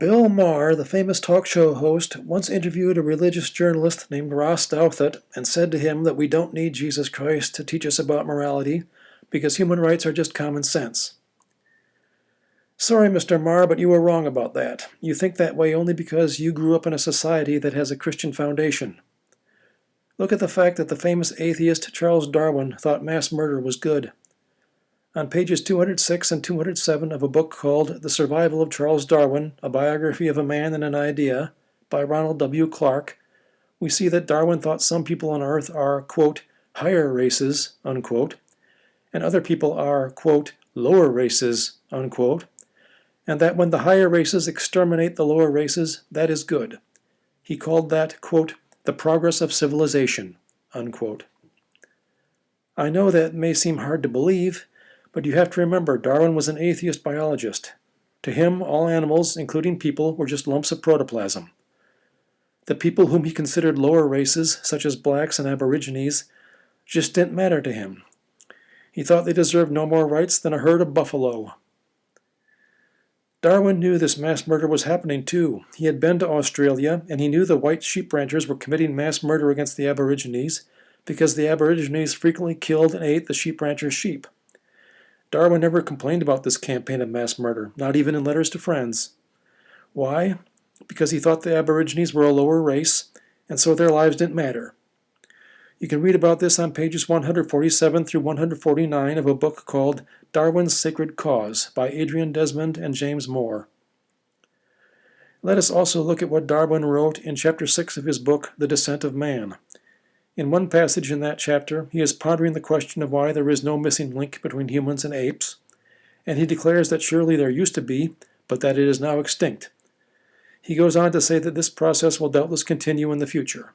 Bill Maher, the famous talk show host, once interviewed a religious journalist named Ross Douthat and said to him that we don't need Jesus Christ to teach us about morality because human rights are just common sense. Sorry, Mr. Maher, but you were wrong about that. You think that way only because you grew up in a society that has a Christian foundation. Look at the fact that the famous atheist Charles Darwin thought mass murder was good. On pages 206 and 207 of a book called The Survival of Charles Darwin, A Biography of a Man and an Idea, by Ronald W. Clark, we see that Darwin thought some people on Earth are, quote, higher races, unquote, and other people are, quote, lower races, unquote, and that when the higher races exterminate the lower races, that is good. He called that, quote, the progress of civilization, unquote. I know that may seem hard to believe, but you have to remember Darwin was an atheist biologist. To him, all animals, including people, were just lumps of protoplasm. The people whom he considered lower races, such as blacks and aborigines, just didn't matter to him. He thought they deserved no more rights than a herd of buffalo. Darwin knew this mass murder was happening too. He had been to Australia, and he knew the white sheep ranchers were committing mass murder against the aborigines because the aborigines frequently killed and ate the sheep ranchers' sheep. Darwin never complained about this campaign of mass murder, not even in letters to friends. Why? Because he thought the aborigines were a lower race, and so their lives didn't matter. You can read about this on pages 147 through 149 of a book called Darwin's Sacred Cause by Adrian Desmond and James Moore. Let us also look at what Darwin wrote in chapter 6 of his book, The Descent of Man. In one passage in that chapter, he is pondering the question of why there is no missing link between humans and apes, and he declares that surely there used to be, but that it is now extinct. He goes on to say that this process will doubtless continue in the future.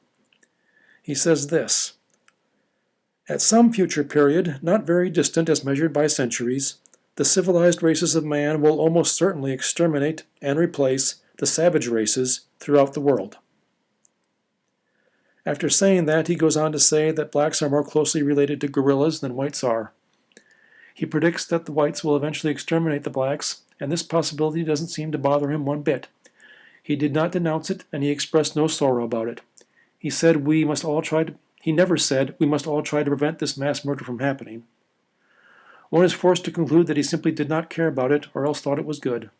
He says this, at some future period, not very distant as measured by centuries, the civilized races of man will almost certainly exterminate and replace the savage races throughout the world. After saying that, he goes on to say that blacks are more closely related to gorillas than whites are. He predicts that the whites will eventually exterminate the blacks, and this possibility doesn't seem to bother him one bit. He did not denounce it, and he expressed no sorrow about it. He never said we must all try to prevent this mass murder from happening. One is forced to conclude that he simply did not care about it, or else thought it was good.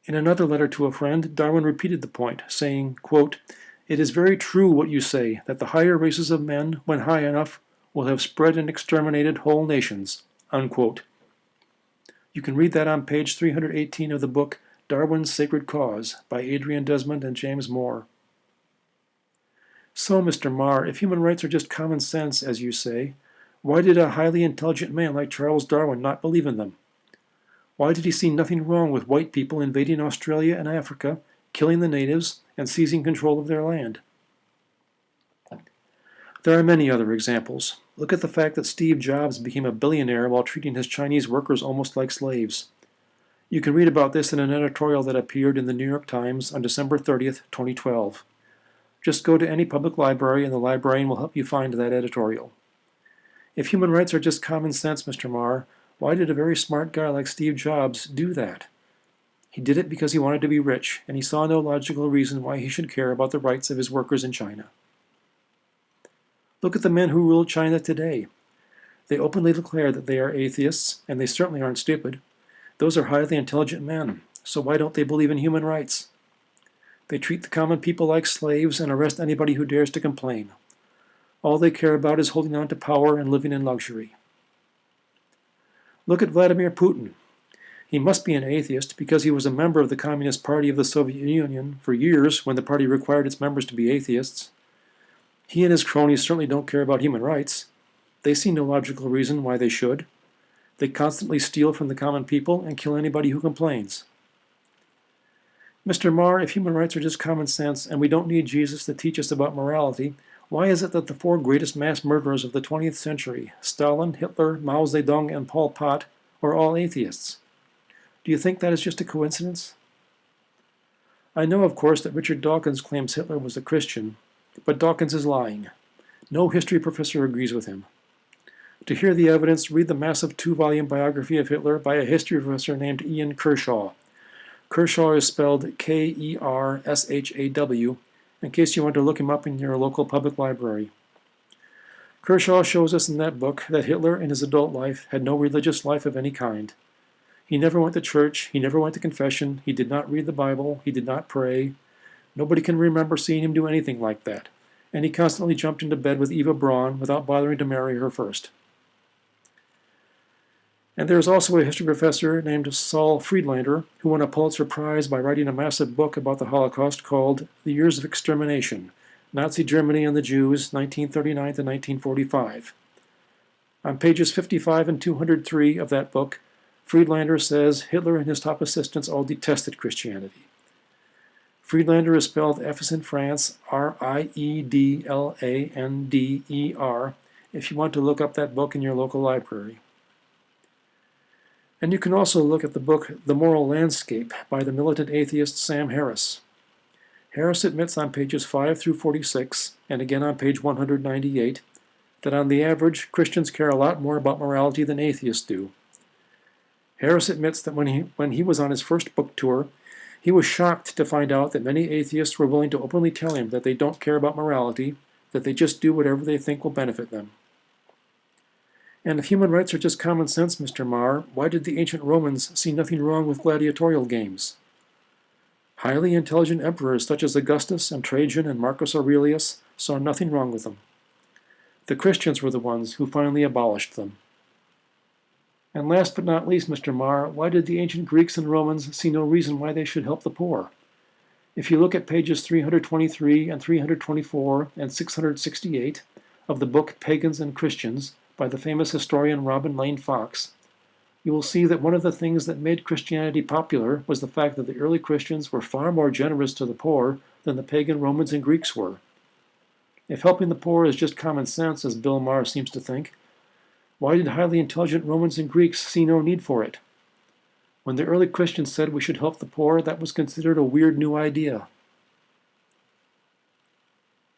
In another letter to a friend, Darwin repeated the point, saying, quote, it is very true what you say, that the higher races of men, when high enough, will have spread and exterminated whole nations, unquote. You can read that on page 318 of the book Darwin's Sacred Cause by Adrian Desmond and James Moore. So, Mr. Maher, if human rights are just common sense, as you say, why did a highly intelligent man like Charles Darwin not believe in them? Why did he see nothing wrong with white people invading Australia and Africa, killing the natives, and seizing control of their land? There are many other examples. Look at the fact that Steve Jobs became a billionaire while treating his Chinese workers almost like slaves. You can read about this in an editorial that appeared in the New York Times on December 30th, 2012. Just go to any public library and the librarian will help you find that editorial. If human rights are just common sense, Mr. Maher, why did a very smart guy like Steve Jobs do that? He did it because he wanted to be rich, and he saw no logical reason why he should care about the rights of his workers in China. Look at the men who rule China today. They openly declare that they are atheists, and they certainly aren't stupid. Those are highly intelligent men, so why don't they believe in human rights? They treat the common people like slaves and arrest anybody who dares to complain. All they care about is holding on to power and living in luxury. Look at Vladimir Putin. He must be an atheist because he was a member of the Communist Party of the Soviet Union for years when the party required its members to be atheists. He and his cronies certainly don't care about human rights. They see no logical reason why they should. They constantly steal from the common people and kill anybody who complains. Mr. Maher, if human rights are just common sense and we don't need Jesus to teach us about morality, why is it that the four greatest mass murderers of the 20th century, Stalin, Hitler, Mao Zedong, and Pol Pot, are all atheists? Do you think that is just a coincidence? I know, of course, that Richard Dawkins claims Hitler was a Christian, but Dawkins is lying. No history professor agrees with him. To hear the evidence, read the massive 2-volume biography of Hitler by a history professor named Ian Kershaw. Kershaw is spelled Kershaw, in case you want to look him up in your local public library. Kershaw shows us in that book that Hitler in his adult life had no religious life of any kind. He never went to church, he never went to confession, he did not read the Bible, he did not pray. Nobody can remember seeing him do anything like that, and he constantly jumped into bed with Eva Braun without bothering to marry her first. And there is also a history professor named Saul Friedlander who won a Pulitzer Prize by writing a massive book about the Holocaust called The Years of Extermination, Nazi Germany and the Jews, 1939 to 1945. On pages 55 and 203 of that book, Friedlander says Hitler and his top assistants all detested Christianity. Friedlander is spelled F as in France, Riedlander, if you want to look up that book in your local library. And you can also look at the book The Moral Landscape by the militant atheist Sam Harris. Harris admits on pages 5 through 46, and again on page 198, that on the average, Christians care a lot more about morality than atheists do. Harris admits that when he was on his first book tour, he was shocked to find out that many atheists were willing to openly tell him that they don't care about morality, that they just do whatever they think will benefit them. And if human rights are just common sense, Mr. Marr, why did the ancient Romans see nothing wrong with gladiatorial games? Highly intelligent emperors such as Augustus and Trajan and Marcus Aurelius saw nothing wrong with them. The Christians were the ones who finally abolished them. And last but not least, Mr. Marr, why did the ancient Greeks and Romans see no reason why they should help the poor? If you look at pages 323 and 324 and 668 of the book Pagans and Christians by the famous historian Robin Lane Fox, you will see that one of the things that made Christianity popular was the fact that the early Christians were far more generous to the poor than the pagan Romans and Greeks were. If helping the poor is just common sense, as Bill Maher seems to think, why did highly intelligent Romans and Greeks see no need for it? When the early Christians said we should help the poor, that was considered a weird new idea.